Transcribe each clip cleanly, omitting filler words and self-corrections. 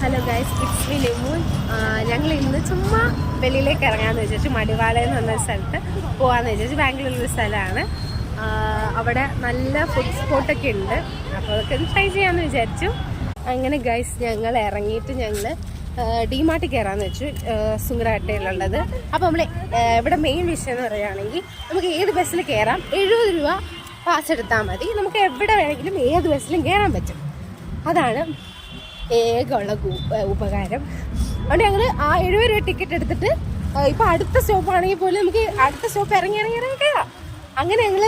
Hello guys, it's me Limoon. ഞങ്ങൾ ഇന്ന് ചുമ്മാ വെളിയിലേക്ക് ഇറങ്ങാമെന്ന് വിചാരിച്ചു. മടിവാള എന്ന് പറഞ്ഞ സ്ഥലത്ത് പോകാമെന്ന് വിചാരിച്ചു. ബാംഗ്ലൂരിലൊരു സ്ഥലമാണ്. അവിടെ നല്ല ഫുഡ് സ്പോട്ടൊക്കെ ഉണ്ട്. അപ്പോൾ അതൊക്കെ ഒന്ന് ട്രൈ ചെയ്യാമെന്ന് വിചാരിച്ചു. അങ്ങനെ ഗൈസ് ഞങ്ങൾ ഇറങ്ങിയിട്ട് ഞങ്ങൾ ഡിമാർട്ടിൽ കയറാമെന്ന് വെച്ചു, സുങ്കരാട്ടയിലുള്ളത്. അപ്പോൾ നമ്മൾ ഇവിടെ മെയിൻ വിഷയം എന്ന് പറയുകയാണെങ്കിൽ നമുക്ക് ഏത് ബസ്സിൽ കയറാം. 70 രൂപ പാസ് എടുത്താൽ മതി. നമുക്ക് എവിടെ വേണമെങ്കിലും ഏത് ബസ്സിലും കയറാൻ പറ്റും. അതാണ് ഏകമുള്ള ഉപകാരം. അതുകൊണ്ട് ഞങ്ങൾ ആ 70 രൂപ ടിക്കറ്റ് എടുത്തിട്ട് ഇപ്പോൾ അടുത്ത സ്റ്റോപ്പാണെങ്കിൽ പോലും നമുക്ക് അടുത്ത സ്റ്റോപ്പ് ഇറങ്ങി കയറാം. അങ്ങനെ ഞങ്ങൾ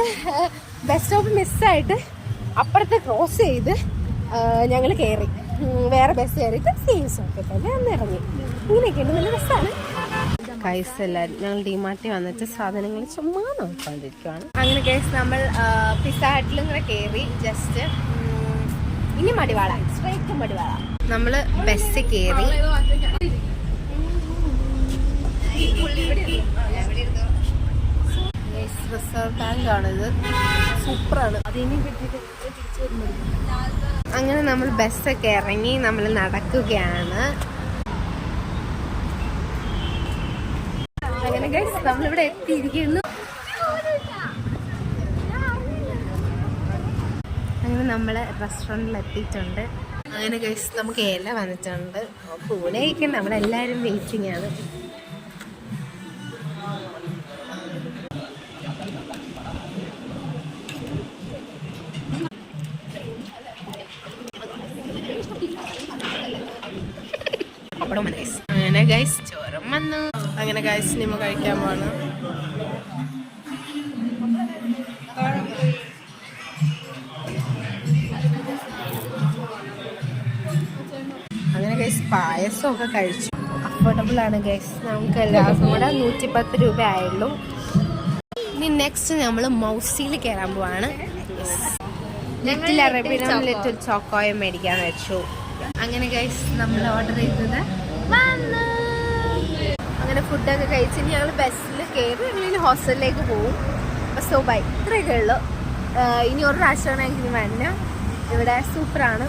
ബസ് സ്റ്റോപ്പ് മിസ്സായിട്ട് അപ്പുറത്ത് ക്രോസ് ചെയ്ത് ഞങ്ങൾ കയറി വേറെ ബസ് കയറിയിട്ട് സെയിം സ്റ്റോപ്പിൽ തന്നെ അന്ന് ഇറങ്ങി. ഇങ്ങനെയൊക്കെയുണ്ട്, നല്ല രസമാണ്. കൈസ് എല്ലാവരും ഞങ്ങൾ ഡിമാർട്ടിൽ വന്നിട്ട് സാധനങ്ങൾ ചുമ്മാ നോക്കിക്കൊണ്ടിരിക്കുകയാണ്. അങ്ങനെ കേസ് നമ്മൾ പിസ്സ ഹട്ടിലും കൂടെ കയറി. ജസ്റ്റ് ഇനി മടിവാള, സ്ട്രൈറ്റ് മടിവാള. നമ്മൾ ബസ് കയറി. റിസർവ് ബാങ്ക് ആണിത്, സൂപ്പറാണ്. അങ്ങനെ നമ്മൾ ബസ്സൊക്കെ ഇറങ്ങി നമ്മൾ നടക്കുകയാണ്. അങ്ങനെ ഗൈസ് നമ്മളിവിടെ എത്തിയിരിക്കുന്നു. അങ്ങനെ നമ്മൾ റെസ്റ്റോറൻറ്റിൽ എത്തിയിട്ടുണ്ട്. അങ്ങനെ ഗൈസ് നമുക്ക് ഇല വന്നിട്ടുണ്ട്. പൂനെ കഴിക്കാൻ നമ്മളെല്ലാവരും വെയിറ്റിംഗ് ആണ്. അങ്ങനെ ഗൈസ് ചോറും വന്നു. അങ്ങനെ ഗൈസ് നിമ കഴിക്കാൻ പോവാണ്. അങ്ങനെ ഗൈസ് പായസമൊക്കെ കഴിച്ചു. അഫോർഡബിൾ ആണ് ഗൈസ്. നമുക്ക് എല്ലാവർക്കും കൂടെ 110 രൂപ ആയുള്ളൂ. ഇനി നെക്സ്റ്റ് നമ്മൾ മൗസിയിൽ കയറാൻ പോവാണ്. ലിറ്റിൽ അറേബ്യനും ലിറ്റിൽ ചോക്കോയും മേടിക്കാന്ന് വെച്ചു. അങ്ങനെ ഗൈസ് നമ്മൾ ഓർഡർ ചെയ്തത് വന്നു. അങ്ങനെ ഫുഡൊക്കെ കഴിച്ച് ഇനി ഞങ്ങൾ ബസ്സിൽ കയറി ഞങ്ങളിനി ഹോസ്റ്റലിലേക്ക് പോകും. സോ ബൈ, ഇത്രയൊക്കെ ഉള്ളു. ഇനി ഒരു പ്രാവശ്യമാണ് ഇനി വന്ന. ഇവിടെ സൂപ്പറാണ്.